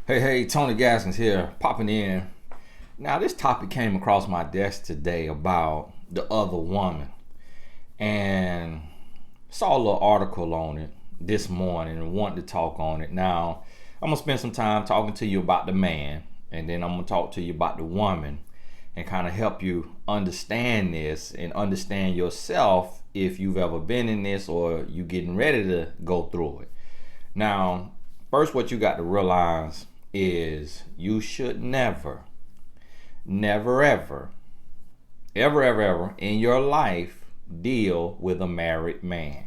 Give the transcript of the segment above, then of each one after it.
Hey, Tony Gaskins here, popping in. Now, this topic came across my desk today about the other woman, and saw a little article on it this morning and wanted to talk on it. Now, I'm gonna spend some time talking to you about the man, and then I'm gonna talk to you about the woman, and kind of help you understand this and understand yourself if you've ever been in this or you getting ready to go through it. Now, first, what you got to realize is you should never, never, ever in your life deal with a married man.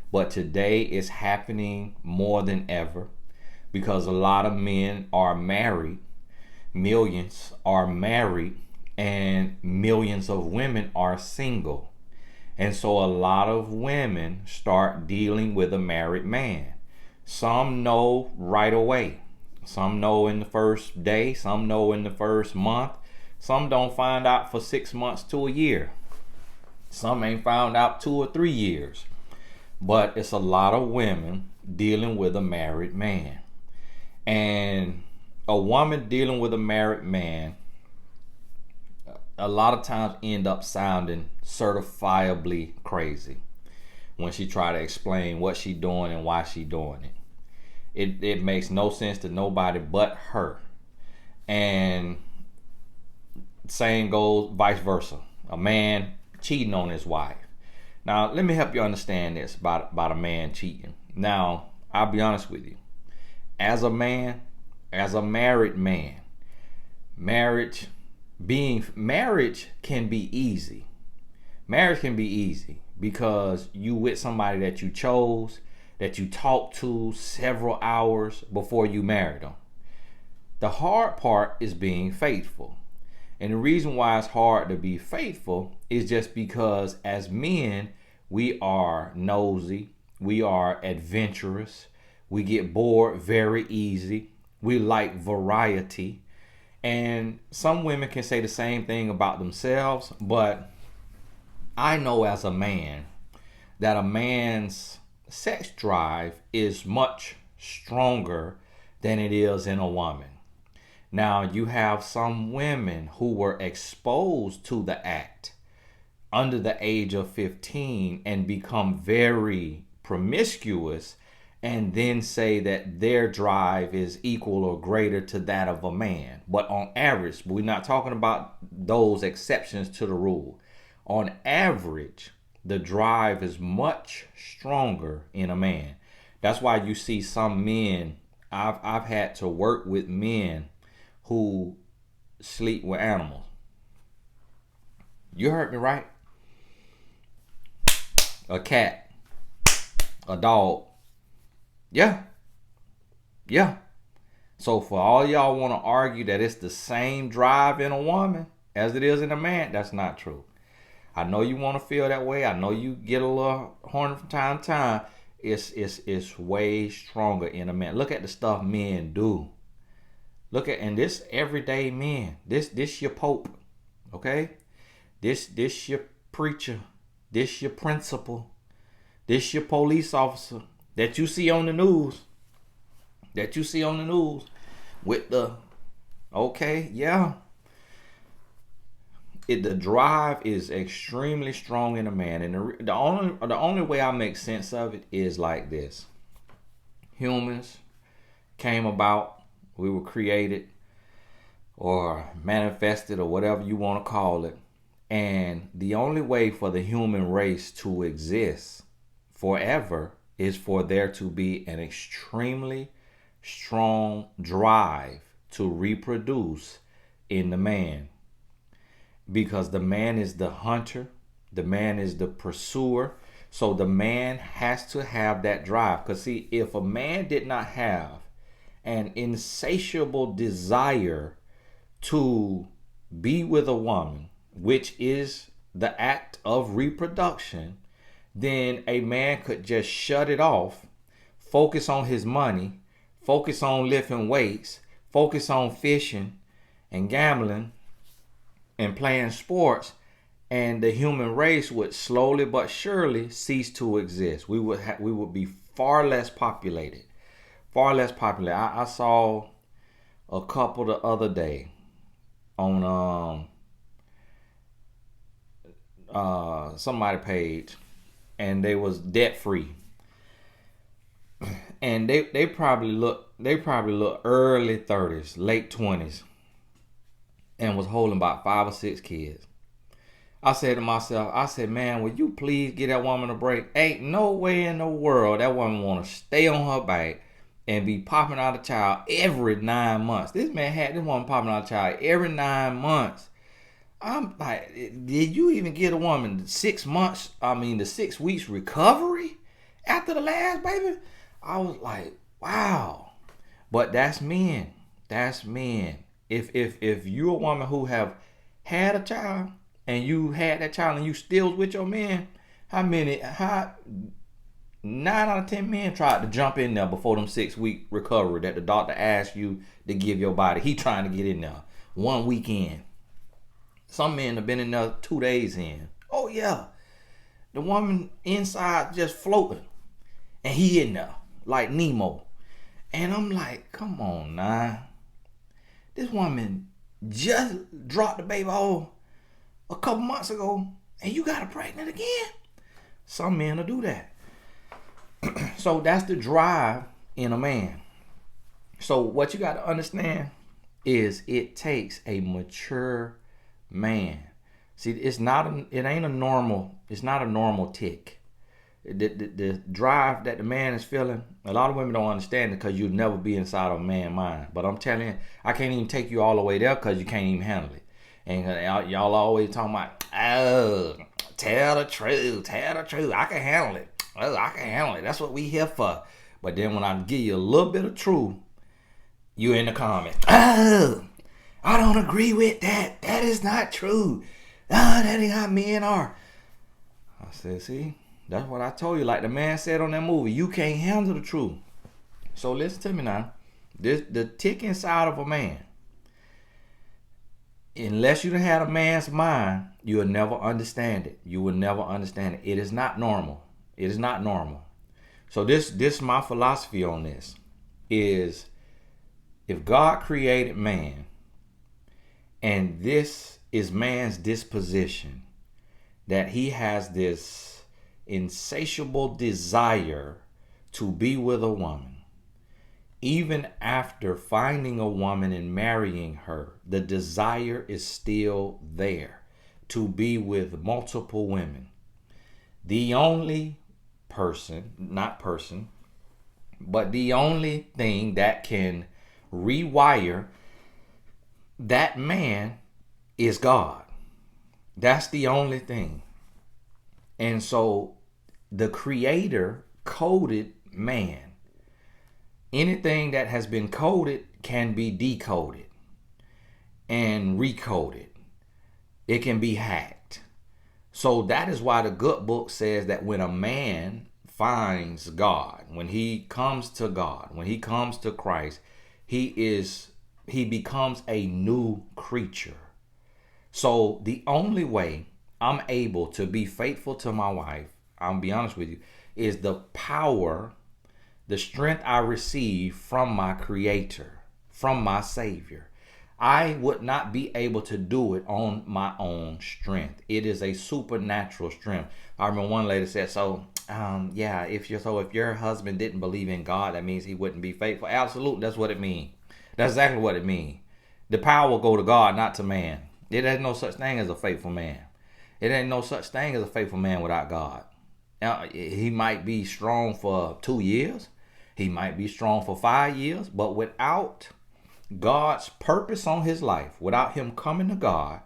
But today it's happening more than ever because a lot of men are married, millions are married, and millions of women are single. And so a lot of women start dealing with a married man. Some know right away. Some know in the first day, some know in the first month. Some don't find out for 6 months to a year. Some ain't found out 2 or 3 years. But it's a lot of women dealing with a married man. And a woman dealing with a married man a lot of times end up sounding certifiably crazy when she try to explain what she doing and why she doing it. It makes no sense to nobody but her. And same goes vice versa. A man cheating on his wife. Now, let me help you understand this about a man cheating. Now, I'll be honest with you. As a man, as a married man, marriage can be easy. Marriage can be easy because you with somebody that you chose, that you talked to several hours before you married them. The hard part is being faithful. And the reason why it's hard to be faithful is just because as men, we are nosy, we are adventurous, we get bored very easy, we like variety. And some women can say the same thing about themselves, but I know as a man that a man's sex drive is much stronger than it is in a woman. Now, you have some women who were exposed to the act under the age of 15 and become very promiscuous and then say that their drive is equal or greater to that of a man. But on average, we're not talking about those exceptions to the rule. On average, the drive is much stronger in a man. That's why you see some men, I've had to work with men who sleep with animals. You heard me right. A cat, a dog. Yeah. So for all y'all want to argue that it's the same drive in a woman as it is in a man, that's not true. I know you want to feel that way. I know you get a little horny from time to time. It's way stronger in a man. Look at the stuff men do. Look at, and this everyday men. This your pope, okay? This your preacher. This your principal. This your police officer that you see on the news. With the, okay, yeah. The drive is extremely strong in a man, and the only way I make sense of it is like this: humans came about, we were created or manifested or whatever you want to call it, and the only way for the human race to exist forever is for there to be an extremely strong drive to reproduce in the man. Because the man is the hunter, the man is the pursuer. So the man has to have that drive. Because see, if a man did not have an insatiable desire to be with a woman, which is the act of reproduction, then a man could just shut it off, focus on his money, focus on lifting weights, focus on fishing and gambling and playing sports, and the human race would slowly but surely cease to exist. We would be far less populated. I saw a couple the other day on somebody page, and they was debt free, and they probably look early 30s, late 20s, and was holding about 5 or 6 kids. I said to myself, I said, man, would you please get that woman a break? Ain't no way in the world that woman want to stay on her back and be popping out a child every 9 months. This man had this woman popping out a child every 9 months. I'm like, did you even get a woman 6 months? I mean, the 6 weeks recovery after the last baby? I was like, wow. But that's men. That's men. If you're a woman who have had a child and you had that child and you still with your man, how 9 out of 10 men tried to jump in there before them 6-week recovery that the doctor asked you to give your body. He trying to get in there 1 weekend. Some men have been in there 2 days in. Oh yeah. The woman inside just floating. And he in there like Nemo. And I'm like, come on now. This woman just dropped the baby off a couple months ago, and you got her pregnant again? Some men will do that. So that's the drive in a man. So what you got to understand is it takes a mature man. See, it's not a normal tick. The drive that the man is feeling, a lot of women don't understand it because you'll never be inside of a man's mind. But I'm telling you, I can't even take you all the way there because you can't even handle it. And y'all always talking about, oh, tell the truth, I can handle it. Oh, I can handle it. That's what we here for. But then when I give you a little bit of truth, you in the comment. Oh, I don't agree with that. That is not true. Oh, that ain't how men are. I said, see, that's what I told you. Like the man said on that movie, you can't handle the truth. So listen to me now. The tick inside of a man, unless you done had a man's mind, you will never understand it. You will never understand it. It is not normal. It is not normal. So this my philosophy on this is, if God created man and this is man's disposition, that he has this insatiable desire to be with a woman, even after finding a woman and marrying her, the desire is still there to be with multiple women. The only but the only thing that can rewire that man is God. That's the only thing. And so the Creator coded man. Anything that has been coded can be decoded and recoded. It can be hacked. So that is why the good book says that when a man finds God, when he comes to God, when he comes to Christ, he becomes a new creature. So the only way I'm able to be faithful to my wife, I'll be honest with you, is the power, the strength I receive from my Creator, from my Savior. I would not be able to do it on my own strength. It is a supernatural strength. I remember one lady said, if your husband didn't believe in God, that means he wouldn't be faithful. Absolutely, that's what it means. That's exactly what it means. The power will go to God, not to man. There ain't no such thing as a faithful man. It ain't no such thing as a faithful man without God. Now, he might be strong for 2 years. He might be strong for 5 years. But without God's purpose on his life, without him coming to God,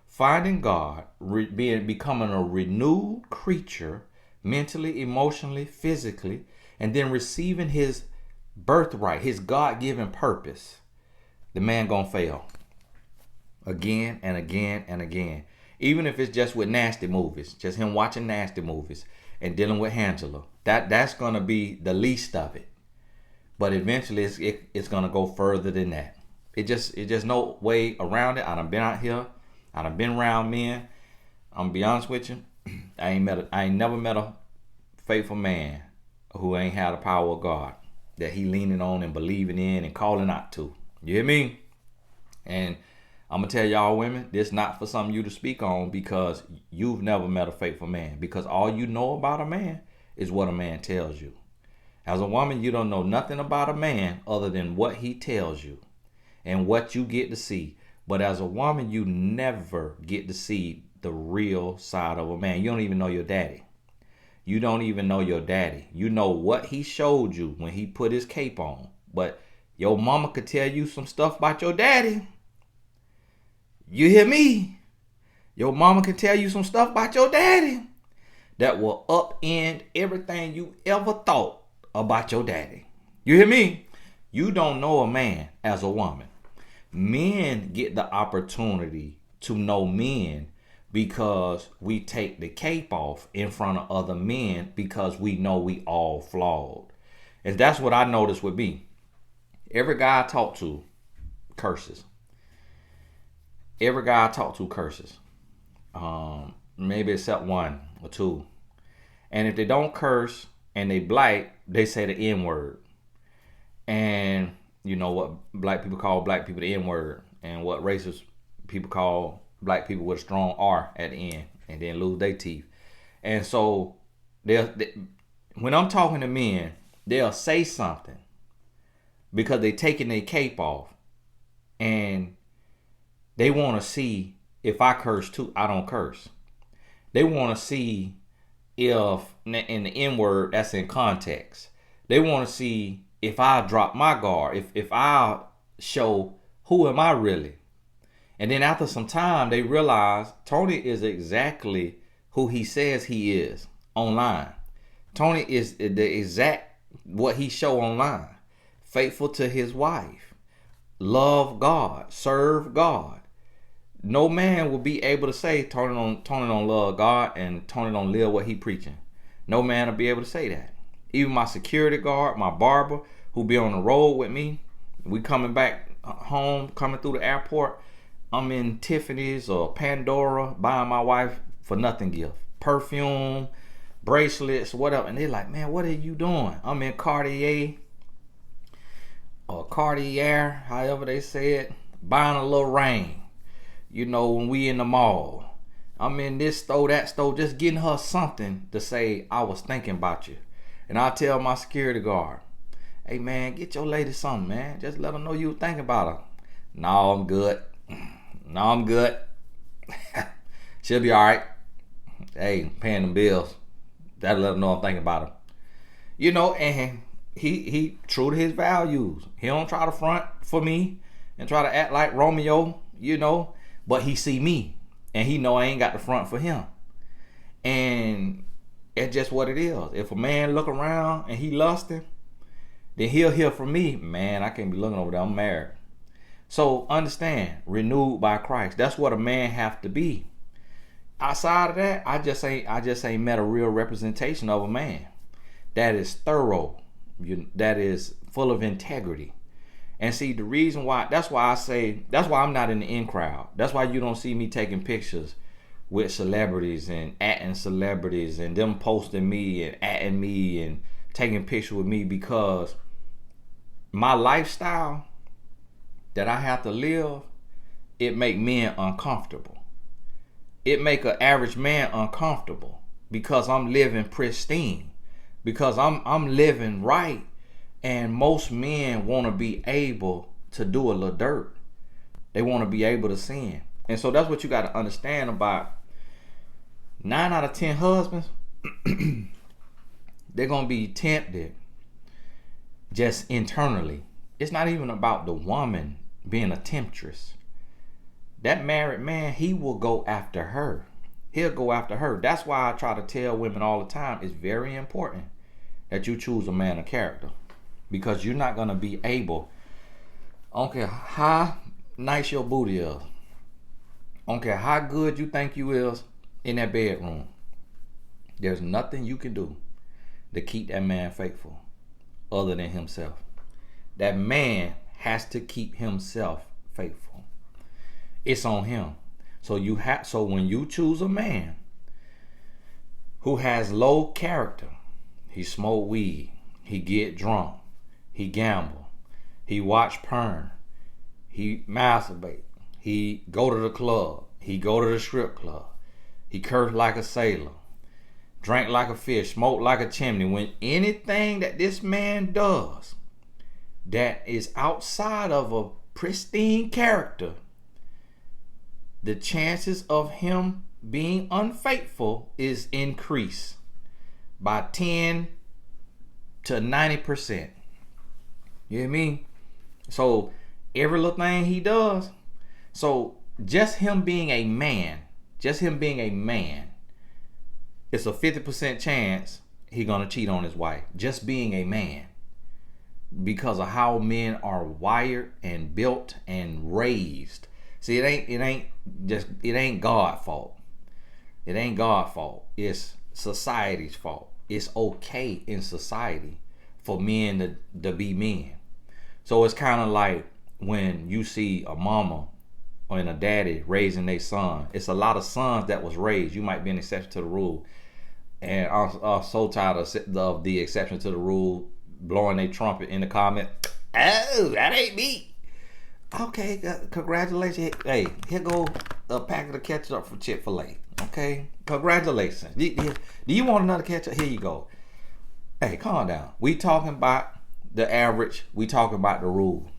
finding God, becoming a renewed creature, mentally, emotionally, physically, and then receiving his birthright, his God-given purpose, the man gonna fail again and again and again. Even if it's just with nasty movies, just him watching nasty movies and dealing with Angela, that's gonna be the least of it. But eventually it's gonna go further than that. It just no way around it. I done been out here. I done been around men. I'm gonna be honest with you. I ain't never met a faithful man who ain't had the power of God that he leaning on and believing in and calling out to. You hear me? And I'm going to tell y'all women, this not for some of you to speak on because you've never met a faithful man. Because all you know about a man is what a man tells you. As a woman, you don't know nothing about a man other than what he tells you and what you get to see. But as a woman, you never get to see the real side of a man. You don't even know your daddy. You don't even know your daddy. You know what he showed you when he put his cape on. But your mama could tell you some stuff about your daddy. You hear me? Your mama can tell you some stuff about your daddy that will upend everything you ever thought about your daddy. You hear me? You don't know a man as a woman. Men get the opportunity to know men because we take the cape off in front of other men because we know we all flawed. And that's what I noticed with me. Every guy I talk to curses. Every guy I talk to curses. Maybe except one or two. And if they don't curse and they black, they say the N-word. And you know what black people call black people the N-word. And what racist people call black people with a strong R at the end. And then lose their teeth. And so when I'm talking to men, they'll say something because they taking their cape off. And they want to see if I curse too. I don't curse. They want to see if in the N-word that's in context. They want to see if I drop my guard. If I show who am I really. And then after some time they realize Tony is exactly who he says he is online. Tony is the exact what he show online. Faithful to his wife. Love God. Serve God. No man will be able to say Tony don't love God and Tony don't live what he preaching. No man will be able to say that. Even my security guard, my barber, who be on the road with me, we coming back home, coming through the airport, I'm in Tiffany's or Pandora buying my wife for nothing gift. Perfume, bracelets, whatever. And they're like, man, what are you doing? I'm in Cartier or Cartier, however they say it, buying a little ring. You know, when we in the mall, I'm in this store, that store, just getting her something to say, I was thinking about you. And I tell my security guard, hey man, get your lady something, man. Just let her know you were thinking about her. No, I'm good. No, I'm good. She'll be all right. Hey, paying them bills. That'll let her know I'm thinking about her. You know, and he true to his values. He don't try to front for me and try to act like Romeo, you know. But he see me, and he know I ain't got the front for him. And it's just what it is. If a man look around and he lusting, then he'll hear from me, man, I can't be looking over there, I'm married. So understand, renewed by Christ. That's what a man have to be. Outside of that, I just ain't met a real representation of a man that is thorough, that is full of integrity. And see, the reason why, that's why I'm not in the in crowd. That's why you don't see me taking pictures with celebrities and atting celebrities and them posting me and atting me and taking pictures with me, because my lifestyle that I have to live, it make men uncomfortable. It make an average man uncomfortable because I'm living pristine, because I'm living right. And most men want to be able to do a little dirt. They want to be able to sin. And so that's what you got to understand about 9 out of 10 husbands. They're going to be tempted just internally. It's not even about the woman being a temptress. That married man, he will go after her. He'll go after her. That's why I try to tell women all the time, it's very important that you choose a man of character. Because you're not going to be able, I don't care how nice your booty is, I don't care how good you think you is in that bedroom, there's nothing you can do to keep that man faithful other than himself. That man has to keep himself faithful. It's on him. So when you choose a man who has low character, he smoke weed, he get drunk, he gamble, he watch porn, He masturbate. He go to the club. He go to the strip club. He curse like a sailor. Drink like a fish. Smoke like a chimney. When anything that this man does that is outside of a pristine character, the chances of him being unfaithful is increased by 10 to 90%. You hear me? So every little thing he does, so just him being a man, it's a 50% chance he gonna cheat on his wife. Just being a man. Because of how men are wired and built and raised. See, it ain't God's fault. It ain't God's fault. It's society's fault. It's okay in society for men to be men. So it's kind of like when you see a mama and a daddy raising their son. It's a lot of sons that was raised. You might be an exception to the rule. And I'm so tired of the exception to the rule blowing their trumpet in the comment. Oh, that ain't me. Okay, congratulations. Hey, here go a packet of ketchup from Chick-fil-A. Okay, congratulations. Do you want another ketchup? Here you go. Hey, calm down. We talking about the average. We talking about the rule.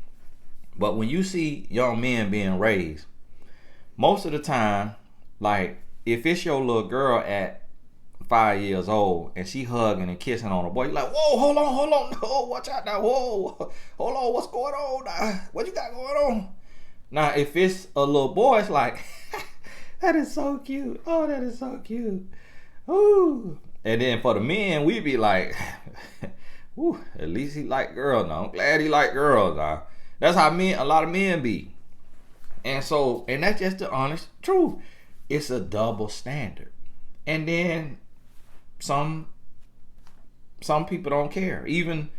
But when you see young men being raised, most of the time, like if it's your little girl at 5 years old and she hugging and kissing on a boy, you're like, whoa, hold on, no, watch out now, whoa, hold on, what's going on now? What you got going on? Now, if it's a little boy, it's like, that is so cute. Oh, that is so cute. Ooh. And then for the men, we be like, ooh, at least he like girls now. I'm glad he like girls now. That's how a lot of men be. And that's just the honest truth. It's a double standard. And then some people don't care. Even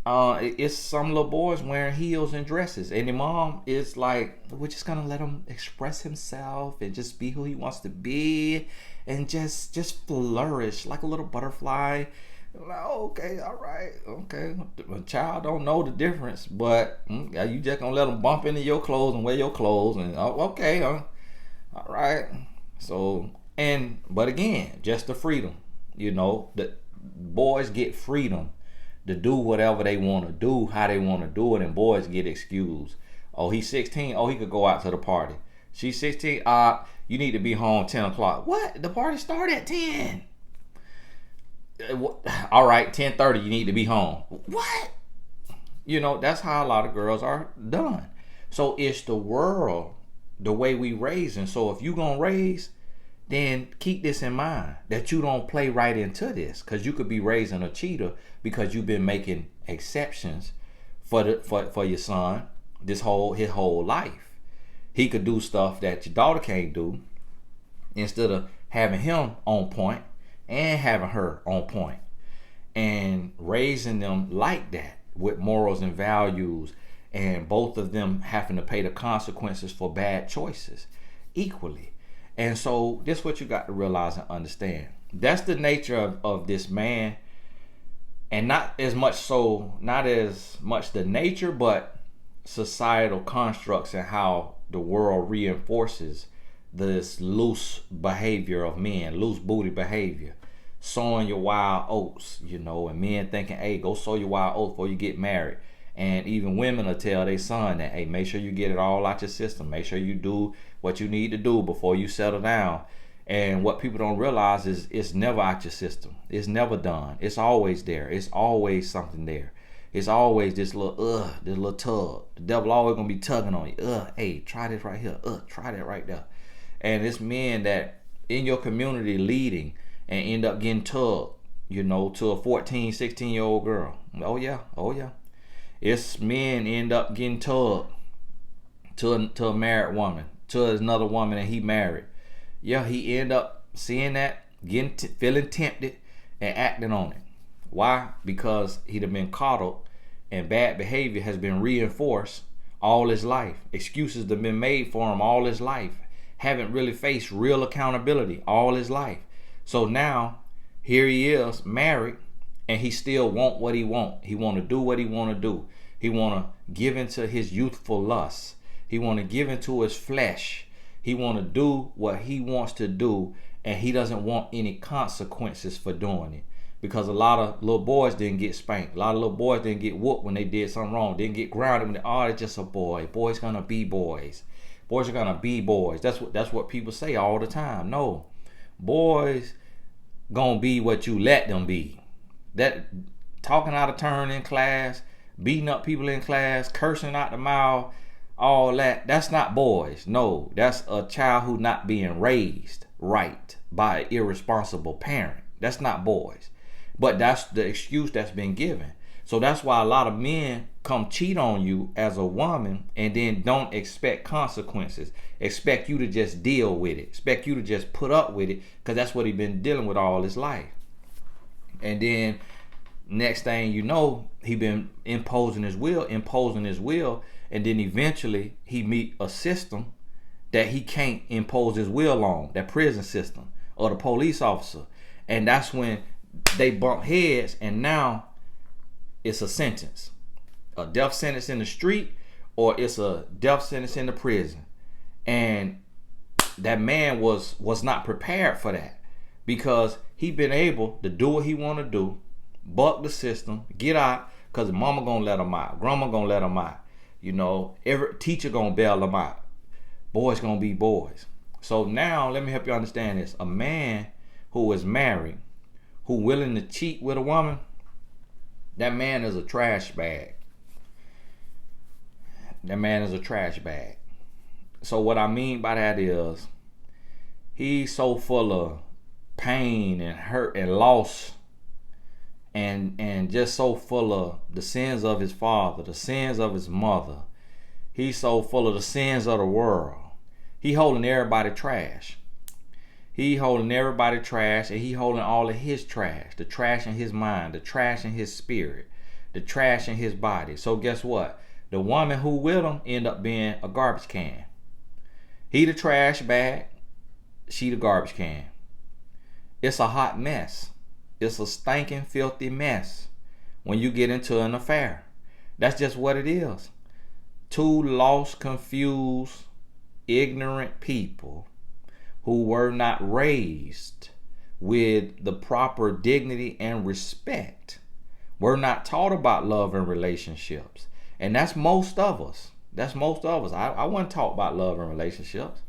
it's some little boys wearing heels and dresses, and the mom is like, we're just gonna let him express himself and just be who he wants to be and just flourish like a little butterfly. Like, okay, all right, okay. A child don't know the difference, but you just gonna let them bump into your clothes and wear your clothes, and okay, all right. So, but again, just the freedom. The boys get freedom to do whatever they want to do, how they want to do it, and boys get excused. Oh, he's 16. Oh, he could go out to the party. She's 16. You need to be home 10 o'clock. What? The party started at 10. All right, 10:30. You need to be home. What? That's how a lot of girls are done. So it's the world, the way we raise. And so if you gonna raise, then keep this in mind, that you don't play right into this, because you could be raising a cheater because you've been making exceptions for your son his whole life. He could do stuff that your daughter can't do, instead of having him on point and having her on point, and raising them like that with morals and values, and both of them having to pay the consequences for bad choices equally. And so this is what you got to realize and understand. That's the nature of this man. And not as much the nature, but societal constructs and how the world reinforces this loose behavior of men, loose booty behavior. Sowing your wild oats, and men thinking, hey, go sow your wild oats before you get married. And even women will tell their son that, hey, make sure you get it all out your system. Make sure you do what you need to do before you settle down. And what people don't realize is it's never out your system. It's never done. It's always there. It's always something there. It's always this little tug. The devil always gonna be tugging on you. Hey, try this right here. Try that right there. And it's men that in your community leading and end up getting tugged, to a 14, 16-year-old girl. Oh yeah. It's men end up getting tugged to a married woman, to another woman that he married. Yeah, he end up seeing that, feeling tempted, and acting on it. Why? Because he'd have been coddled, and bad behavior has been reinforced all his life. Excuses have been made for him all his life. Haven't really faced real accountability all his life. So now, here he is, married, and he still want what he want. He want to do what he want to do. He want to give into his youthful lusts. He want to give into his flesh. He want to do what he wants to do, and he doesn't want any consequences for doing it. Because a lot of little boys didn't get spanked. A lot of little boys didn't get whooped when they did something wrong. Didn't get grounded when they, oh, it's just a boy. Boys gonna be boys. Boys are gonna be boys. That's what people say all the time. No, boys gonna be what you let them be. That talking out of turn in class, beating up people in class, cursing out the mouth, all that. That's not boys. No, that's a child who not being raised right by an irresponsible parent. That's not boys. But that's the excuse that's been given. So that's why a lot of men come cheat on you as a woman and then don't expect consequences. Expect you to just deal with it. Expect you to just put up with it, because that's what he's been dealing with all his life. And then next thing you know, he been imposing his will, and then eventually he meet a system that he can't impose his will on, that prison system or the police officer. And that's when they bump heads, and now it's a sentence, a death sentence in the street, or it's a death sentence in the prison. And that man was not prepared for that, because he been able to do what he want to do, buck the system, get out, because mama gonna let him out, grandma gonna let him out, you know, every teacher gonna bail him out, boys gonna be boys. So now let me help you understand this. A man who is married, who willing to cheat with a woman, that man is a trash bag. That man is a trash bag. So what I mean by that is, he's so full of pain and hurt and loss, and just so full of the sins of his father, the sins of his mother. He's so full of the sins of the world. He holding everybody trash. He holding everybody trash, and he holding all of his trash. The trash in his mind, the trash in his spirit, the trash in his body. So guess what? The woman who with him end up being a garbage can. He the trash bag, she the garbage can. It's a hot mess. It's a stinking, filthy mess when you get into an affair. That's just what it is. Two lost, confused, ignorant people who were not raised with the proper dignity and respect. We're not taught about love and relationships. And that's most of us. That's most of us. I wasn't taught about love and relationships.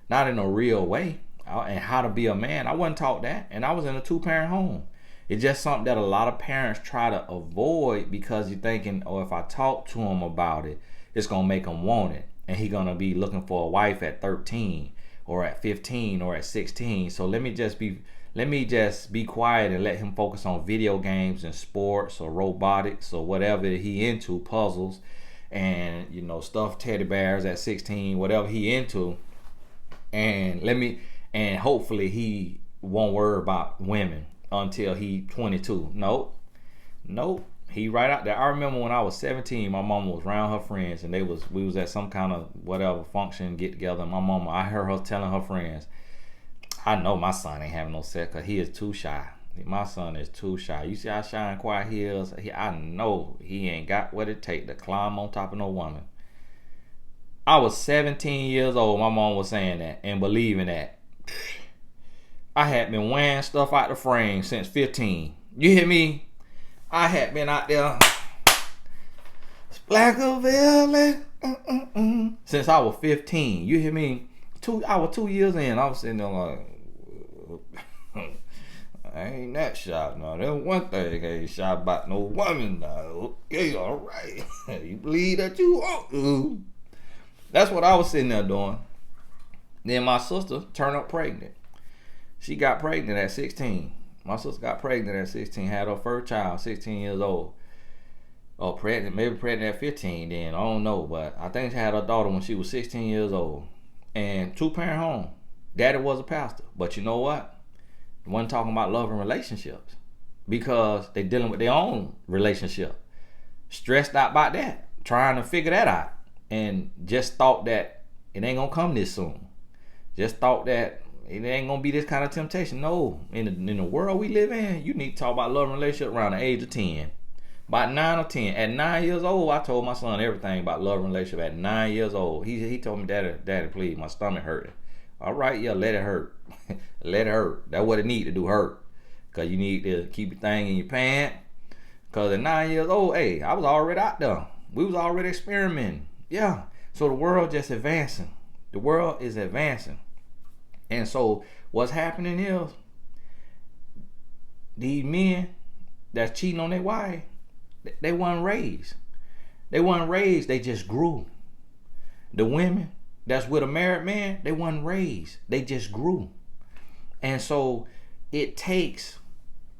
Not in a real way. And how to be a man. I wasn't taught that. And I was in a 2-parent home. It's just something that a lot of parents try to avoid, because you're thinking, oh, if I talk to him about it, it's going to make him want it. And he's going to be looking for a wife at 13 or at 15 or at 16. So let me just be quiet and let him focus on video games and sports or robotics or whatever he into, puzzles and, you know, stuffed teddy bears at 16, whatever he into. And hopefully he won't worry about women until he 22. Nope. He right out there. I remember when I was 17, my mama was around her friends, and we was at some kind of whatever function, get together. And my mama, I heard her telling her friends, I know my son ain't having no sex because he is too shy. My son is too shy. You see how shy and quiet he is? I know he ain't got what it take to climb on top of no woman. I was 17 years old. My mom was saying that and believing that. I had been wearing stuff out the frame since 15. You hear me? I had been out there since I was 15. You hear me? I was 2 years in. I was sitting there like, I ain't that shy. No, there's one thing I ain't shy about no woman. No. Okay, all right. You believe that you want to. That's what I was sitting there doing. Then my sister turned up pregnant. She got pregnant at 16. My sister got pregnant at 16, had her first child, 16 years old. Or maybe pregnant at 15 then, I don't know. But I think she had her daughter when she was 16 years old. And 2-parent home. Daddy was a pastor. But you know what? They wasn't talking about love and relationships. Because they dealing with their own relationship. Stressed out about that. Trying to figure that out. And just thought that it ain't gonna come this soon. Just thought that it ain't gonna be this kind of temptation. No, in the world we live in, you need to talk about love and relationship around the age of 10. About 9 or 10. At 9 years old, I told my son everything about love and relationship. At 9 years old, he told me, Daddy, please, my stomach hurting. All right, yeah, let it hurt. Let it hurt. That's what it need to do, hurt. Because you need to keep your thing in your pants. Because at 9 years old, hey, I was already out there. We was already experimenting. Yeah. So the world just advancing. The world is advancing. And so what's happening is these men that's cheating on their wife, they weren't raised. They weren't raised, they just grew. The women that's with a married man, they weren't raised. They just grew. And so it takes,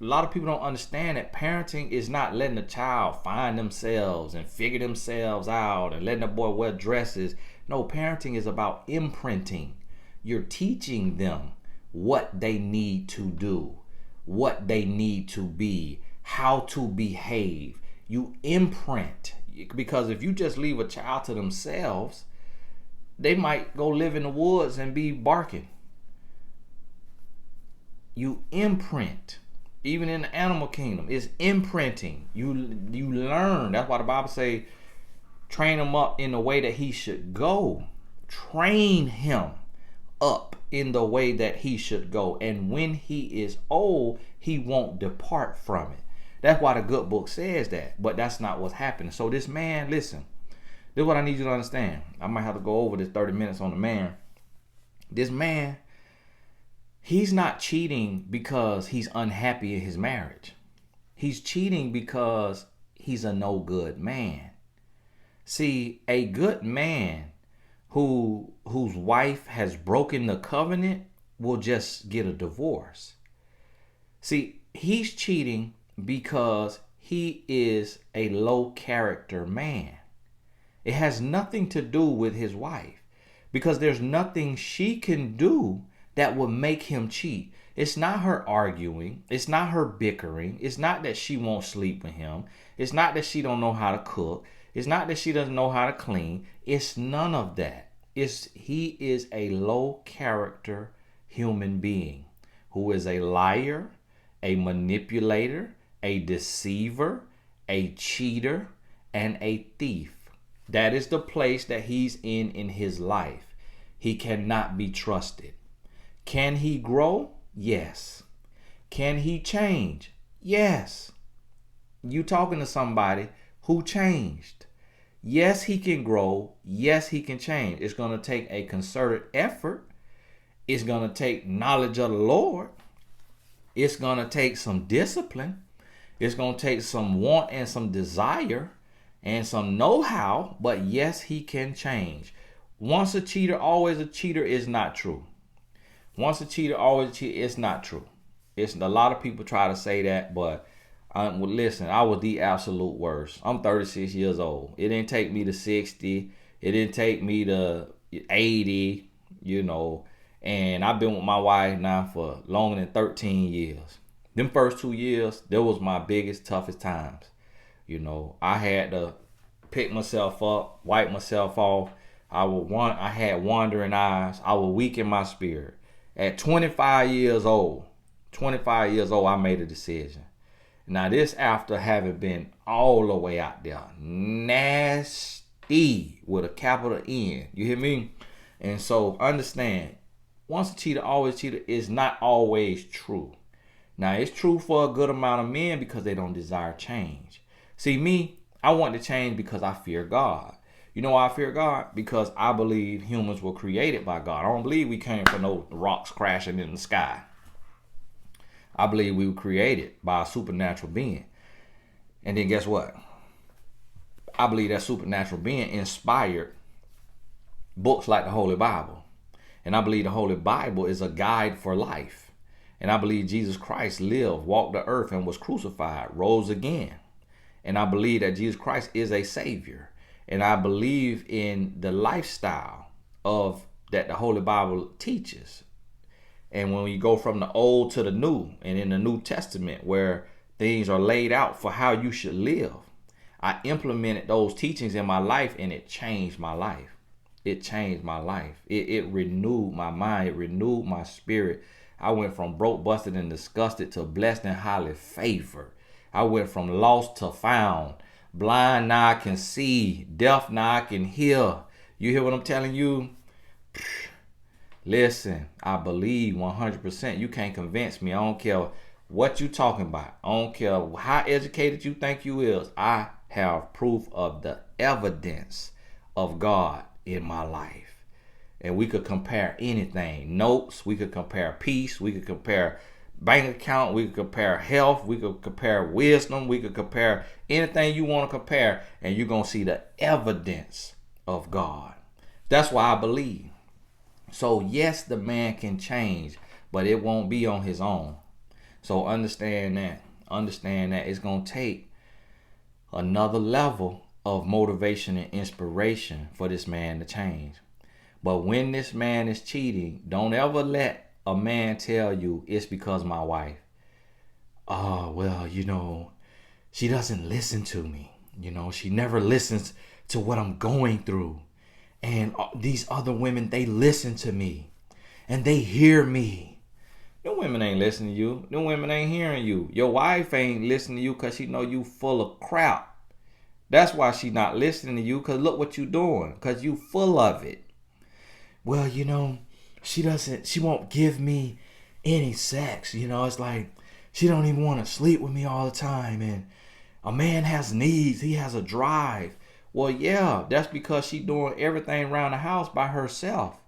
a lot of people don't understand that parenting is not letting the child find themselves and figure themselves out and letting the boy wear dresses. No, parenting is about imprinting. You're teaching them what they need to do, what they need to be, how to behave. You imprint. Because if you just leave a child to themselves, they might go live in the woods and be barking. You imprint. Even in the animal kingdom, it's imprinting. You learn. That's why the Bible say, train him up in the way that he should go. Train him up in the way that he should go. And when he is old, he won't depart from it. That's why the good book says that. But that's not what's happening. So this man, listen, this is what I need you to understand. I might have to go over this 30 minutes on the man. This man, he's not cheating because he's unhappy in his marriage. He's cheating because he's a no good man. See, a good man whose wife has broken the covenant will just get a divorce. See, he's cheating because he is a low character man. It has nothing to do with his wife, because there's nothing she can do that will make him cheat. It's not her arguing. It's not her bickering. It's not that she won't sleep with him. It's not that she don't know how to cook. It's not that she doesn't know how to clean. It's none of that. He is a low character human being who is a liar, a manipulator, a deceiver, a cheater, and a thief. That is the place that he's in his life. He cannot be trusted. Can he grow? Yes. Can he change? Yes. You talking to somebody who changed. Yes, he can grow. Yes, he can change. It's going to take a concerted effort. It's going to take knowledge of the Lord. It's going to take some discipline. It's going to take some want and some desire and some know-how. But yes, he can change. Once a cheater, always a cheater is not true. Once a cheater, always a cheater. It's not true. It's a lot of people try to say that, but listen, I was the absolute worst. I'm 36 years old. It didn't take me to 60. It didn't take me to 80, and I've been with my wife now for longer than 13 years. Them first 2 years, that was my biggest, toughest times. I had to pick myself up, wipe myself off. I had wandering eyes. I was weak in my spirit. At 25 years old, I made a decision. Now this after having been all the way out there, nasty with a capital N. You hear me? And so understand, once a cheater, always a cheater is not always true. Now it's true for a good amount of men because they don't desire change. See me, I want to change because I fear God. You know why I fear God? Because I believe humans were created by God. I don't believe we came from no rocks crashing in the sky. I believe we were created by a supernatural being. And then guess what? I believe that supernatural being inspired books like the Holy Bible. And I believe the Holy Bible is a guide for life. And I believe Jesus Christ lived, walked the earth, and was crucified, rose again. And I believe that Jesus Christ is a savior. And I believe in the lifestyle of that the Holy Bible teaches. And when we go from the old to the new, and in the New Testament where things are laid out for how you should live, I implemented those teachings in my life, and it changed my life. It changed my life. It renewed my mind. It renewed my spirit. I went from broke, busted, and disgusted to blessed and highly favored. I went from lost to found. Blind now I can see. Deaf now I can hear. You hear what I'm telling you? Listen, I believe 100%. You can't convince me. I don't care what you talking about. I don't care how educated you think you is. I have proof of the evidence of God in my life. And we could compare anything. Notes, we could compare peace, we could compare bank account, we could compare health, we could compare wisdom, we could compare anything you want to compare, and you're going to see the evidence of God. That's why I believe. So yes, the man can change, but it won't be on his own. So understand that. Understand that it's going to take another level of motivation and inspiration for this man to change. But when this man is cheating, don't ever let a man tell you it's because my wife. Oh, well, she doesn't listen to me. She never listens to what I'm going through. And these other women, they listen to me and they hear me. Them women ain't listening to you. Them women ain't hearing you. Your wife ain't listening to you because she know you full of crap. That's why she not listening to you, because look what you doing, because you full of it. Well, she won't give me any sex. It's like she don't even want to sleep with me all the time. And a man has needs. He has a drive. Well, yeah, that's because she doing everything around the house by herself.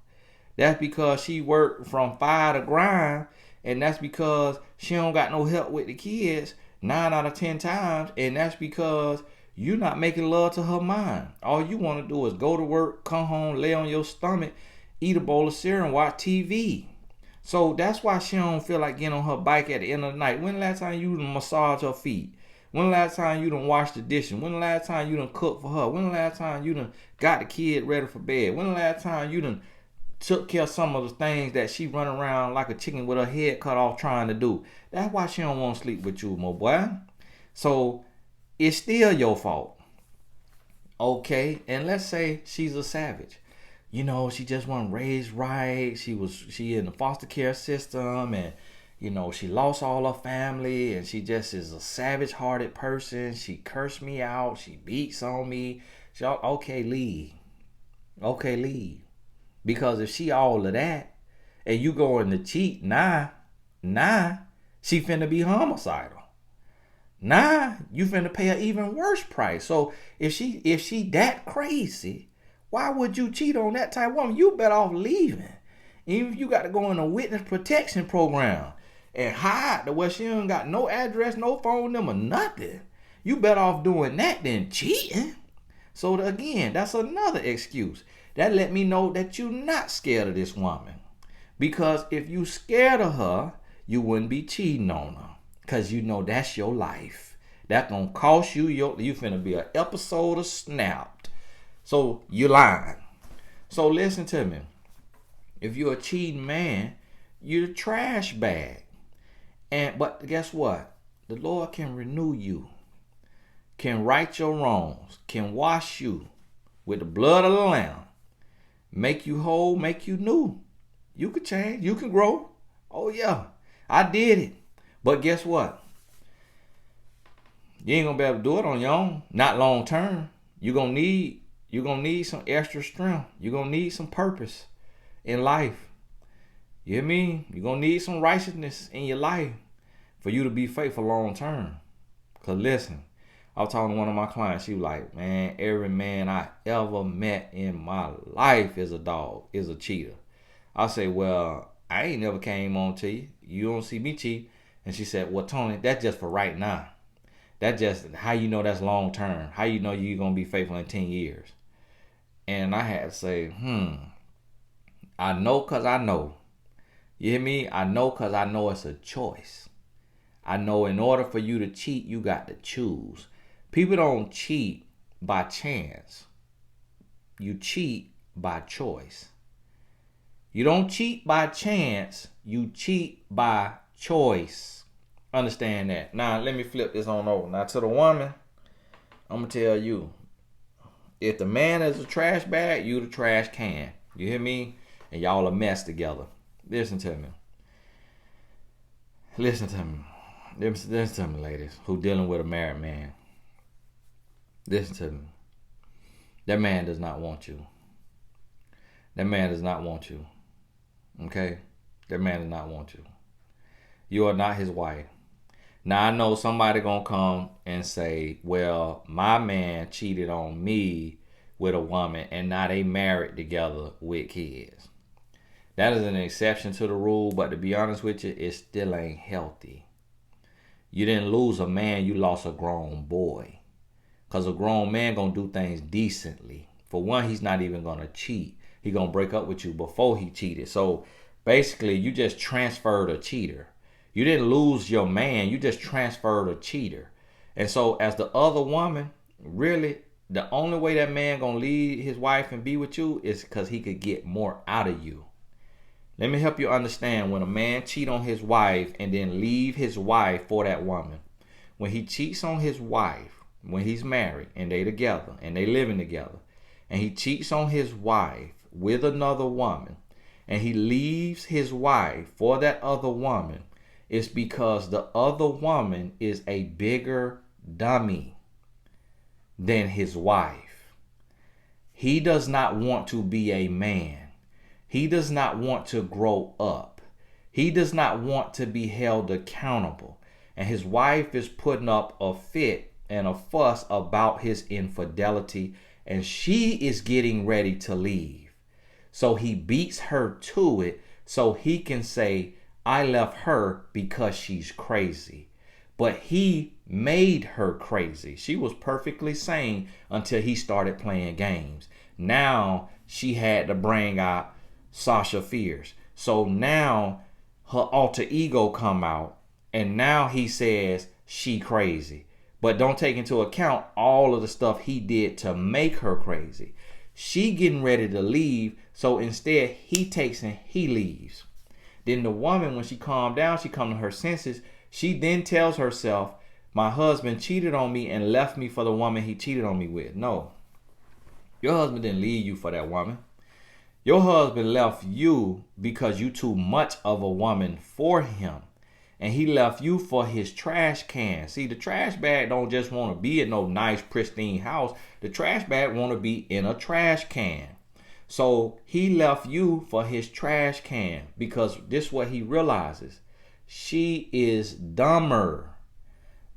That's because she worked from 5 to grind. And that's because she don't got no help with the kids 9 out of 10 times. And that's because you're not making love to her mind. All you want to do is go to work, come home, lay on your stomach, eat a bowl of cereal, and watch TV. So that's why she don't feel like getting on her bike at the end of the night. When the last time you massage her feet? When the last time you done washed the dishes? When the last time you done cooked for her? When the last time you done got the kid ready for bed? When the last time you done took care of some of the things that she run around like a chicken with her head cut off trying to do? That's why she don't want to sleep with you, my boy. So it's still your fault. Okay, and let's say she's a savage. She just wasn't raised right. She in the foster care system, and she lost all her family, and she just is a savage-hearted person. She cursed me out. She beats on me. Okay, leave. Okay, leave. Because if she all of that, and you going to cheat, nah, she finna be homicidal. Nah, you finna pay an even worse price. So if she that crazy, why would you cheat on that type of woman? You better off leaving. Even if you got to go in a witness protection program and hide to where she don't got no address, no phone number, nothing. You better off doing that than cheating. So again, that's another excuse. That let me know that you're not scared of this woman. Because if you scared of her, you wouldn't be cheating on her. Because that's your life. That gonna cost you you finna be an episode of Snapped. So you lying. So listen to me. If you're a cheating man, you're a trash bag. But guess what? The Lord can renew you, can right your wrongs, can wash you with the blood of the Lamb, make you whole, make you new. You can change, you can grow. Oh yeah, I did it. But guess what? You ain't gonna be able to do it on your own. Not long term. You're gonna need some extra strength. You're gonna need some purpose in life. You hear me? You're gonna need some righteousness in your life for you to be faithful long term. Cause listen, I was talking to one of my clients. She was like, man, every man I ever met in my life is a dog, is a cheater. I say, well, I ain't never came on to you. You don't see me cheat. And she said, well, Tony, that's just for right now. That's just how you know that's long term. How you know you're going to be faithful in 10 years. And I had to say, I know because I know. You hear me? I know because I know it's a choice. I know in order for you to cheat, you got to choose. People don't cheat by chance. You cheat by choice. You don't cheat by chance. You cheat by choice. Understand that. Now, let me flip this on over. Now, to the woman, I'm going to tell you. If the man is a trash bag, you the trash can. You hear me? And y'all a mess together. Listen to me. Listen to me. Listen to me, ladies, who dealing with a married man. Listen to me. That man does not want you. That man does not want you. Okay? That man does not want you. You are not his wife. Now I know somebody gonna come and say, well, my man cheated on me with a woman and now they married together with kids. That is an exception to the rule, but to be honest with you, it still ain't healthy. You didn't lose a man, you lost a grown boy. Because a grown man gonna do things decently. For one, he's not even gonna cheat. He gonna break up with you before he cheated. So basically, you just transferred a cheater. You didn't lose your man, you just transferred a cheater. And so as the other woman, really, the only way that man gonna leave his wife and be with you is because he could get more out of you. Let me help you understand. When a man cheat on his wife and then leave his wife for that woman, when he cheats on his wife, when he's married and they together and they living together, and he cheats on his wife with another woman, and he leaves his wife for that other woman, it's because the other woman is a bigger dummy than his wife. He does not want to be a man. He does not want to grow up. He does not want to be held accountable. And his wife is putting up a fit and a fuss about his infidelity, and she is getting ready to leave. So he beats her to it so he can say, I left her because she's crazy. But he made her crazy. She was perfectly sane until he started playing games. Now she had to bring out Sasha Fierce. So now her alter ego come out, and now he says she crazy. But don't take into account all of the stuff he did to make her crazy. She getting ready to leave, so instead he takes and he leaves. Then the woman, when she calmed down, she come to her senses. She then tells herself, my husband cheated on me and left me for the woman he cheated on me with. No, your husband didn't leave you for that woman. Your husband left you because you too much of a woman for him. And he left you for his trash can. See, the trash bag don't just want to be in no nice, pristine house. The trash bag want to be in a trash can. So he left you for his trash can because this is what he realizes. She is dumber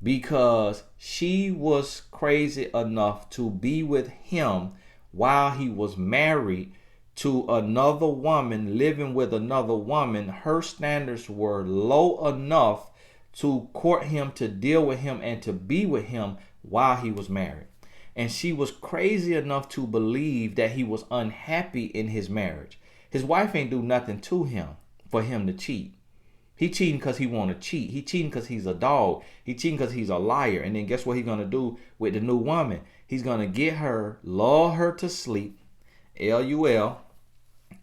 because she was crazy enough to be with him while he was married to another woman, living with another woman. Her standards were low enough to court him, to deal with him, and to be with him while he was married. And she was crazy enough to believe that he was unhappy in his marriage. His wife ain't do nothing to him for him to cheat. He cheating because he want to cheat. He cheating because he's a dog. He cheating because he's a liar. And then guess what he's going to do with the new woman? He's going to get her, lull her to sleep, L-U-L,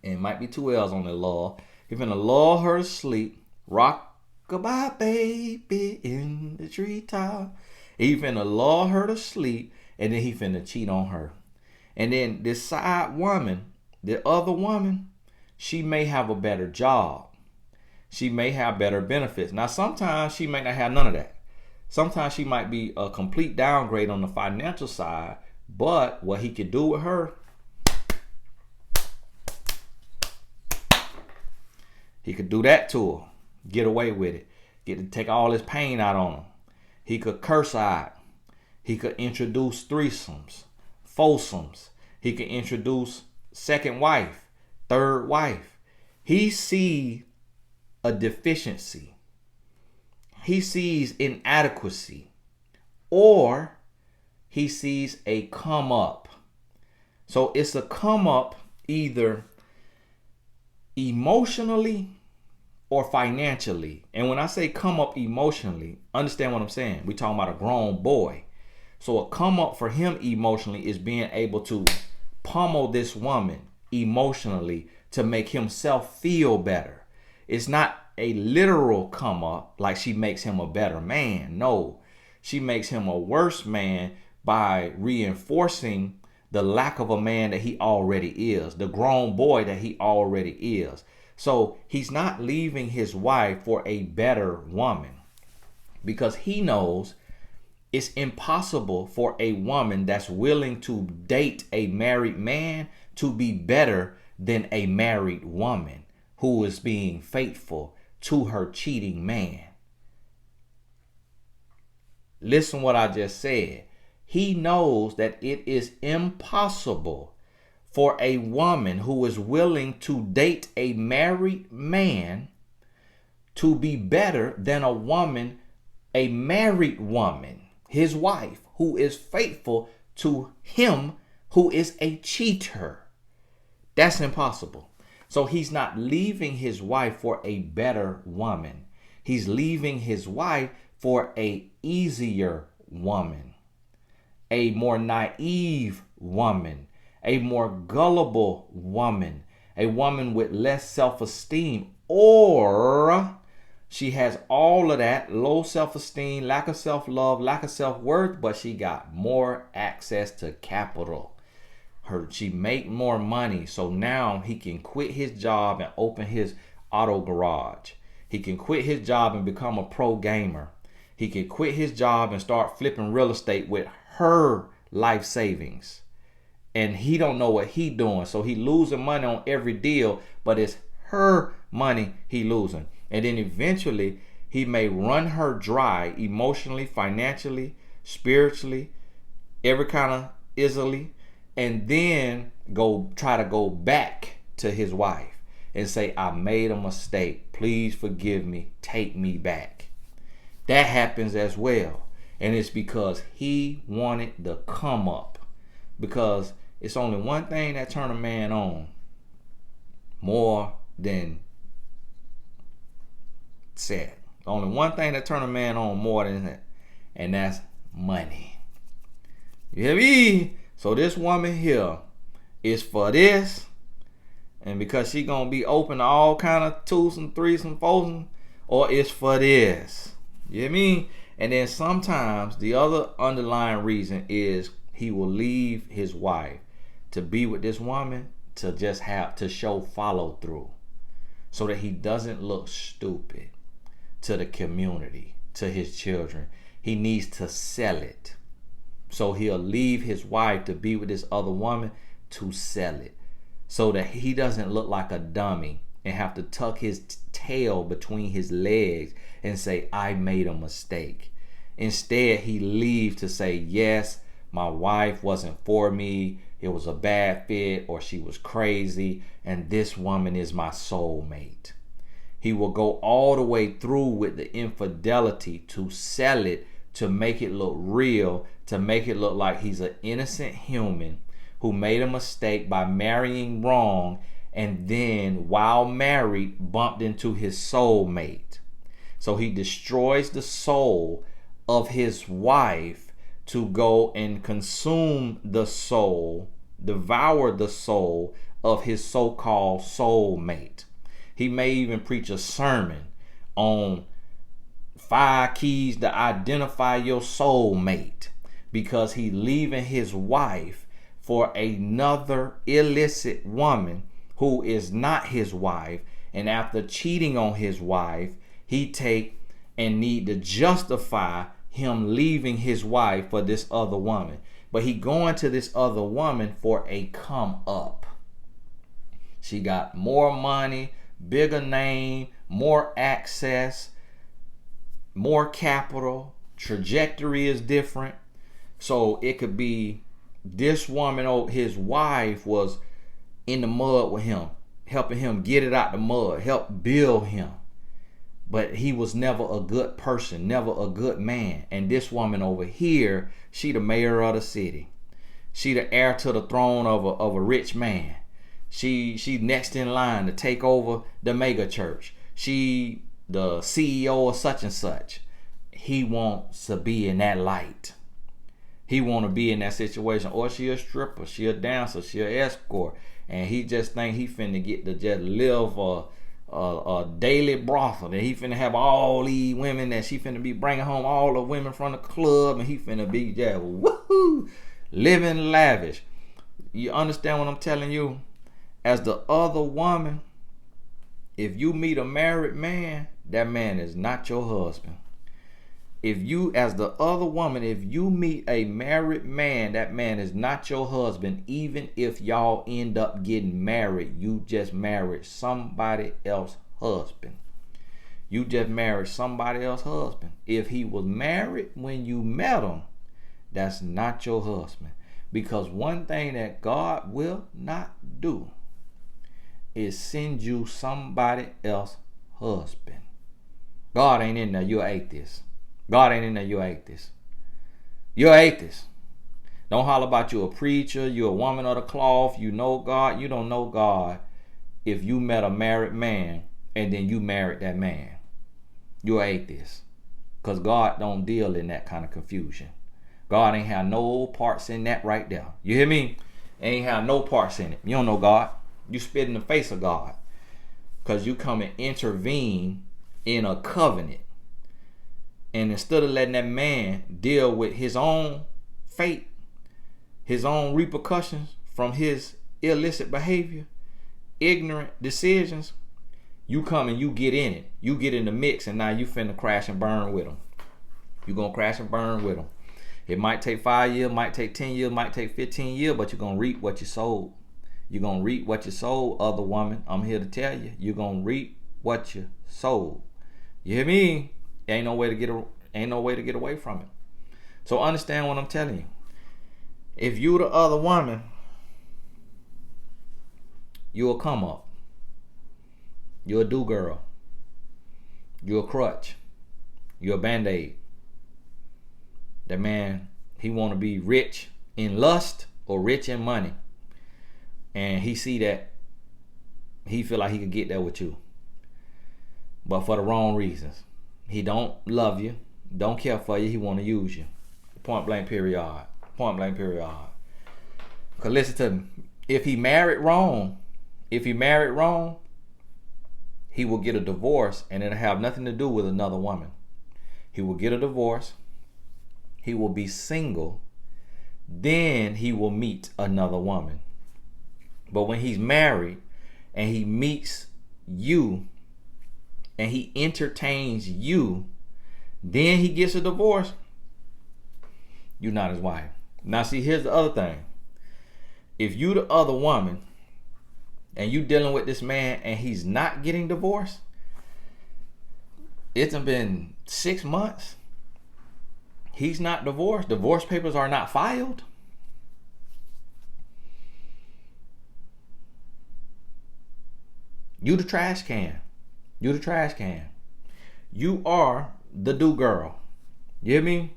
and it might be two L's on the lull. He's going to lull her to sleep, rock-a-bye baby in the treetop. He's going to lull her to sleep, and then he finna cheat on her. And then this side woman, the other woman, she may have a better job. She may have better benefits. Now, sometimes she may not have none of that. Sometimes she might be a complete downgrade on the financial side. But what he could do with her, he could do that to her. Get away with it. Get to take all his pain out on her. He could curse out. He could introduce threesomes, foursomes. He could introduce second wife, third wife. He sees a deficiency. He sees inadequacy. Or he sees a come up. So it's a come up either emotionally or financially. And when I say come up emotionally, understand what I'm saying. We're talking about a grown boy. So a come up for him emotionally is being able to pummel this woman emotionally to make himself feel better. It's not a literal come up like she makes him a better man. No, she makes him a worse man by reinforcing the lack of a man that he already is, the grown boy that he already is. So he's not leaving his wife for a better woman. because he knows it's impossible for a woman that's willing to date a married man to be better than a married woman who is being faithful to her cheating man. Listen what I just said. He knows that it is impossible for a woman who is willing to date a married man to be better than a married woman, his wife, who is faithful to him, who is a cheater. That's impossible. So he's not leaving his wife for a better woman. He's leaving his wife for a easier woman, a more naive woman, a more gullible woman, a woman with less self-esteem, or she has all of that, low self-esteem, lack of self-love, lack of self-worth, but she got more access to capital. She make more money, so now he can quit his job and open his auto garage. He can quit his job and become a pro gamer. He can quit his job and start flipping real estate with her life savings. And he don't know what he doing, so he losing money on every deal, but it's her money he losing. And then eventually he may run her dry emotionally, financially, spiritually, every kind of easily, and then try to go back to his wife and say, I made a mistake. Please forgive me. Take me back. That happens as well. And it's because he wanted the come up. Because it's only one thing that turn a man on more than sex. Only one thing that turn a man on more than that. And that's money. You hear me? So this woman here is for this. And because she gonna be open to all kind of twos and threes and fours, or it's for this. You hear me? And then sometimes the other underlying reason is he will leave his wife to be with this woman to just have to show follow through so that he doesn't look stupid to the community, to his children. He needs to sell it. So he'll leave his wife to be with this other woman to sell it so that he doesn't look like a dummy and have to tuck his tail between his legs and say, I made a mistake. Instead, he leaves to say, yes, my wife wasn't for me. It was a bad fit, or she was crazy, and this woman is my soulmate. He will go all the way through with the infidelity to sell it, to make it look real, to make it look like he's an innocent human who made a mistake by marrying wrong, and then while married bumped into his soulmate. So he destroys the soul of his wife to go and consume the soul, devour the soul of his so-called soulmate. He may even preach a sermon on 5 keys to identify your soulmate, because he's leaving his wife for another illicit woman who is not his wife. And after cheating on his wife, he take and need to justify him leaving his wife for this other woman. But he going to this other woman for a come up. She got more money, bigger name, more access, more capital, trajectory is different. So it could be this woman, his wife was in the mud with him, helping him get it out the mud, help build him. But he was never a good person, never a good man. And this woman over here, she the mayor of the city. She the heir to the throne of a rich man. She next in line to take over the mega church. She the CEO of such and such. He wants to be in that light. He want to be in that situation. Or she a stripper, she a dancer, she a escort. And he just think he finna get to just live a daily brothel. And he finna have all these women that she finna be bringing home, all the women from the club. And he finna be just woohoo, living lavish. You understand what I'm telling you? As the other woman, if you meet a married man, that man is not your husband. If you, as the other woman, if you meet a married man, that man is not your husband. Even if y'all end up getting married, you just married somebody else's husband. You just married somebody else's husband. If he was married when you met him, that's not your husband. Because one thing that God will not do is send you somebody else's husband. God ain't in there. You're an atheist. God ain't in there. You're an atheist. You're an atheist. Don't holler about you a preacher. You're a woman of the cloth. You know God. You don't know God if you met a married man and then you married that man. You're an atheist. Because God don't deal in that kind of confusion. God ain't have no parts in that right there. You hear me? Ain't have no parts in it. You don't know God. You spit in the face of God. Because you come and intervene in a covenant. And instead of letting that man deal with his own fate, his own repercussions from his illicit behavior, ignorant decisions, you come and you get in it. You get in the mix, and now you finna crash and burn with him. You gonna crash and burn with him. It might take 5 years, might take 10 years, might take 15 years, but you're gonna reap what you sowed. You're gonna reap what you sowed, other woman. I'm here to tell you, you're gonna reap what you sowed. You hear me? Ain't no way to get away from it. So understand what I'm telling you. If you the other woman, you're a come up. You're a do girl. You're a crutch. You're a band-aid. That man, he want to be rich in lust or rich in money. And he see that he feel like he could get that with you. But for the wrong reasons. He don't love you, don't care for you, he want to use you. Point blank period. Point blank period. Because listen to me. If he married wrong, he will get a divorce, and it'll have nothing to do with another woman. He will get a divorce. He will be single. Then he will meet another woman. But when he's married and he meets you and he entertains you, then he gets a divorce, you're not his wife. Now see, here's the other thing. If you the other woman and you dealing with this man and he's not getting divorced, it's been 6 months. He's not divorced. Divorce papers are not filed. You the trash can. You the trash can. You are the do girl. You hear me?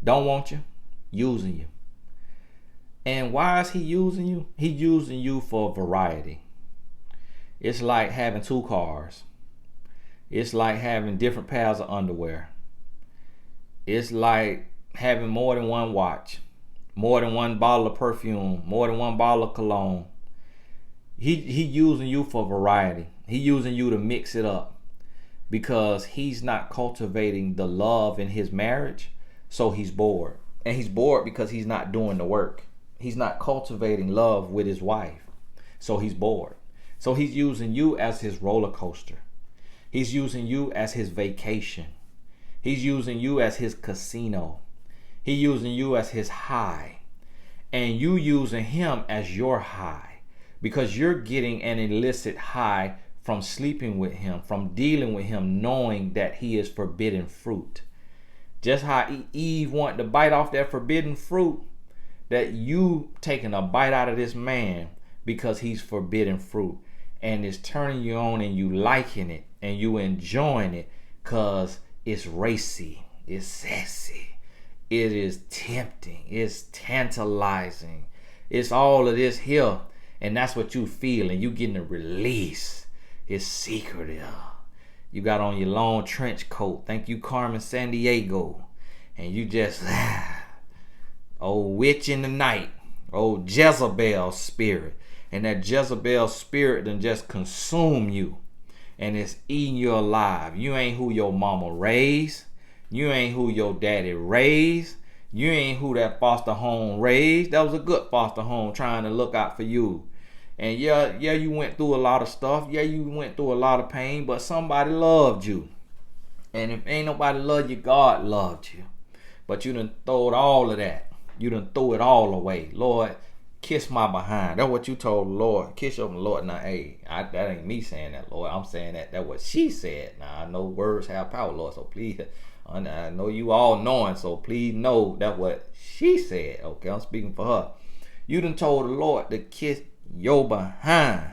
Don't want you. Using you. And why is he using you? He using you for variety. It's like having 2 cars. It's like having different pairs of underwear. It's like having more than one watch, more than one bottle of perfume, more than one bottle of cologne. He using you for variety. He using you to mix it up because he's not cultivating the love in his marriage, so he's bored. And he's bored because he's not doing the work. He's not cultivating love with his wife, so he's bored. So he's using you as his roller coaster. He's using you as his vacation. He's using you as his casino. He's using you as his high. And you using him as your high. Because you're getting an illicit high from sleeping with him, from dealing with him, knowing that he is forbidden fruit. Just how Eve wanted to bite off that forbidden fruit, that you taking a bite out of this man because he's forbidden fruit. And it's turning you on and you liking it and you enjoying it because it's racy, it's sassy, it is tempting, it's tantalizing, it's all of this here, and that's what you feel, and you getting a release. It's secretive. You got on your long trench coat, thank you Carmen Sandiego, and you just old witch in the night, old Jezebel spirit, and that Jezebel spirit done just consume you. And it's eating you alive. You ain't who your mama raised. You ain't who your daddy raised. You ain't who that foster home raised. That was a good foster home trying to look out for you. And yeah, you went through a lot of stuff. Yeah, you went through a lot of pain, but somebody loved you. And if ain't nobody love you, God loved you. But you done throwed all of that. You done threw it all away. Lord, kiss my behind. That's what you told the Lord. Kiss your Lord. Now, hey, that ain't me saying that, Lord. I'm saying that's what she said. Now, I know words have power, Lord. So please, I know you all knowing. So please know that's what she said. Okay, I'm speaking for her. You done told the Lord to kiss your behind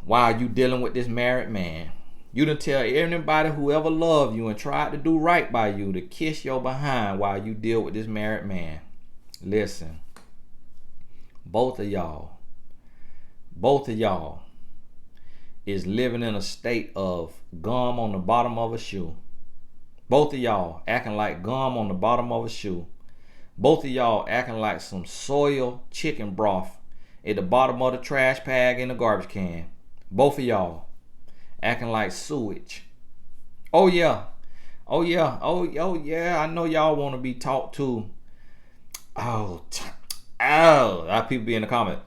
while you dealing with this married man. You done tell anybody who ever loved you and tried to do right by you to kiss your behind while you deal with this married man. Listen, both of y'all is living in a state of gum on the bottom of a shoe. Both of y'all acting like gum on the bottom of a shoe. Both of y'all acting like some soiled chicken broth at the bottom of the trash bag in the garbage can. Both of y'all acting like sewage. Oh yeah. I know y'all want to be talked to. Oh, a lot of people be in the comment.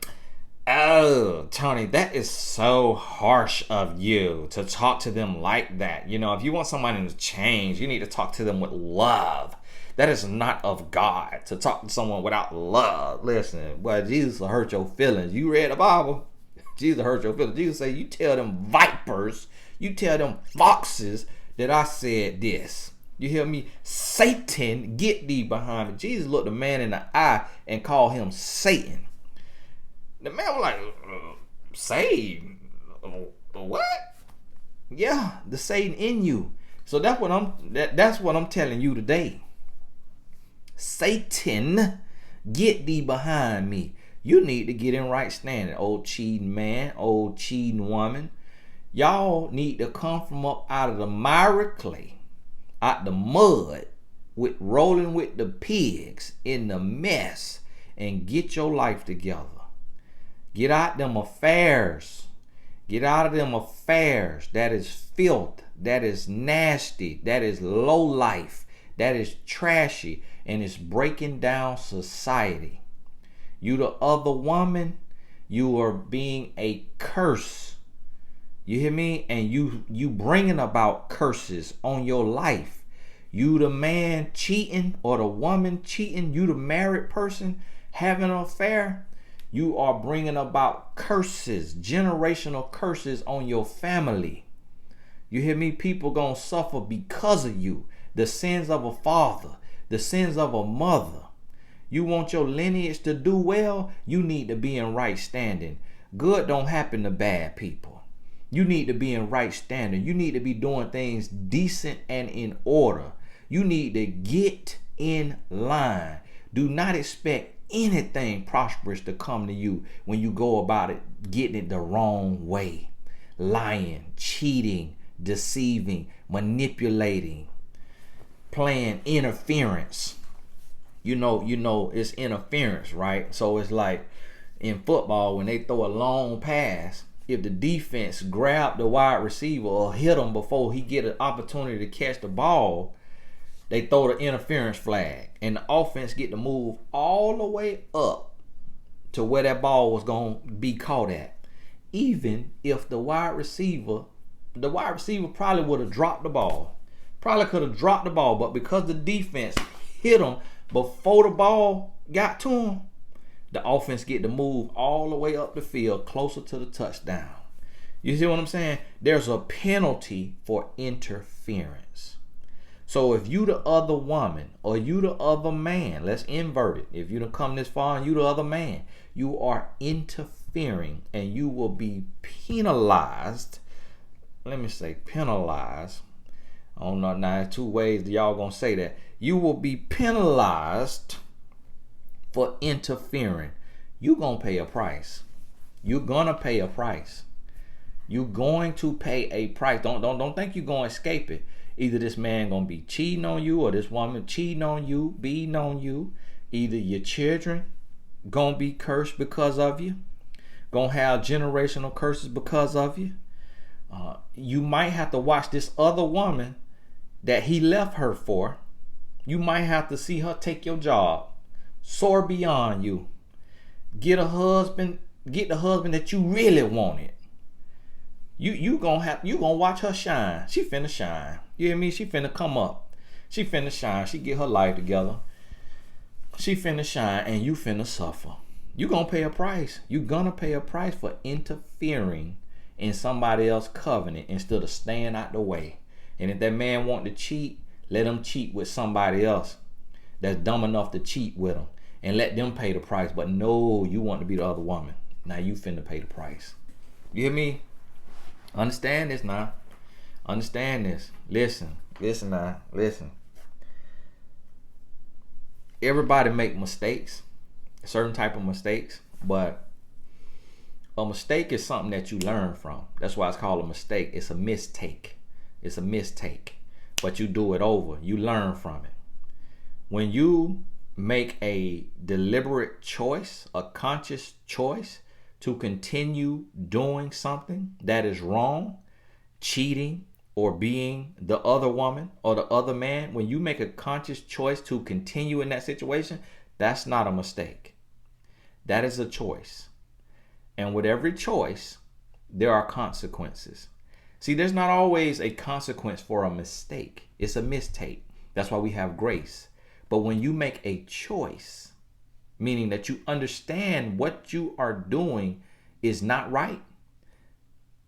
Oh, Tony, that is so harsh of you to talk to them like that. You know, if you want somebody to change, you need to talk to them with love. That is not of God to talk to someone without love. Listen, but Jesus will hurt your feelings. You read the Bible? Jesus hurt your feelings. Jesus say, you tell them vipers, you tell them foxes that I said this. You hear me? Satan, get thee behind me. Jesus looked the man in the eye and called him Satan. The man was like, Satan? What? Yeah, the Satan in you. So that's what I'm telling you today. Satan, get thee behind me. You need to get in right standing, old cheating man, old cheating woman. Y'all need to come from up out of the miry clay, out the mud, with rolling with the pigs in the mess, and get your life together. Get out them affairs. Get out of them affairs. That is filth. That is nasty. That is low life. That is trashy. And it's breaking down society. You the other woman, you are being a curse. You hear me? And you bringing about curses on your life. You the man cheating or the woman cheating, you the married person having an affair, you are bringing about curses, generational curses on your family. You hear me? People gonna suffer because of you. The sins of a father, the sins of a mother. You want your lineage to do well, you need to be in right standing. Good don't happen to bad people. You need to be in right standing. You need to be doing things decent and in order. You need to get in line. Do not expect anything prosperous to come to you when you go about it getting it the wrong way. Lying, cheating, deceiving, manipulating, playing interference. You know it's interference, right? So it's like in football when they throw a long pass, if the defense grab the wide receiver or hit him before he get an opportunity to catch the ball, they throw the interference flag, and the offense get to move all the way up to where that ball was going to be caught at. Even if the wide receiver probably would have dropped the ball. Probably could have dropped the ball, but because the defense hit him before the ball got to him, the offense get to move all the way up the field closer to the touchdown. You see what I'm saying? There's a penalty for interference. So if you the other woman or you the other man, let's invert it. If you done come this far and you the other man, you are interfering and you will be penalized. Let me say penalized. I don't know, now there's two ways y'all gonna say that. You will be penalized for interfering. You're gonna pay a price. You're gonna pay a price. You're going to pay a price. Don't think you're gonna escape it. Either this man gonna be cheating on you or this woman cheating on you, beating on you. Either your children gonna be cursed because of you, gonna have generational curses because of you. You might have to watch this other woman that he left her for. You might have to see her take your job, soar beyond you, get the husband that you really wanted. You gonna watch her shine. She finna shine. You hear me? She finna come up. She finna shine. She get her life together. She finna shine, and you finna suffer. You gonna pay a price. You gonna pay a price for interfering in somebody else's covenant instead of staying out the way. And if that man want to cheat, let him cheat with somebody else that's dumb enough to cheat with him, and let them pay the price. But no, you want to be the other woman. Now you finna pay the price. You hear me? Understand this now. Understand this. Listen now. Listen. Everybody make mistakes, certain type of mistakes, but a mistake is something that you learn from. That's why it's called a mistake. It's a mistake. It's a mistake. But you do it over. You learn from it. When you make a deliberate choice, a conscious choice to continue doing something that is wrong, cheating, or being the other woman or the other man, when you make a conscious choice to continue in that situation, that's not a mistake. That is a choice. And with every choice, there are consequences. See, there's not always a consequence for a mistake. It's a mistake. That's why we have grace. But when you make a choice, meaning that you understand what you are doing is not right,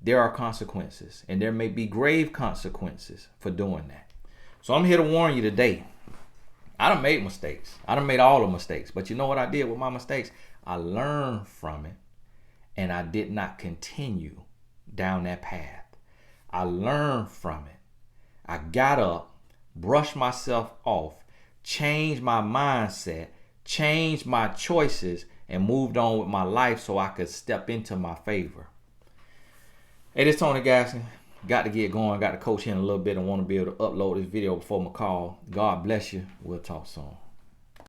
there are consequences, and there may be grave consequences for doing that. So I'm here to warn you today. I done made mistakes. I done made all the mistakes. But you know what I did with my mistakes? I learned from it, and I did not continue down that path. I learned from it. I got up, brushed myself off, changed my mindset, changed my choices, and moved on with my life so I could step into my favor. Hey, this is Tony Gasson. Got to get going. Got to coach in a little bit and want to be able to upload this video before my call. God bless you. We'll talk soon.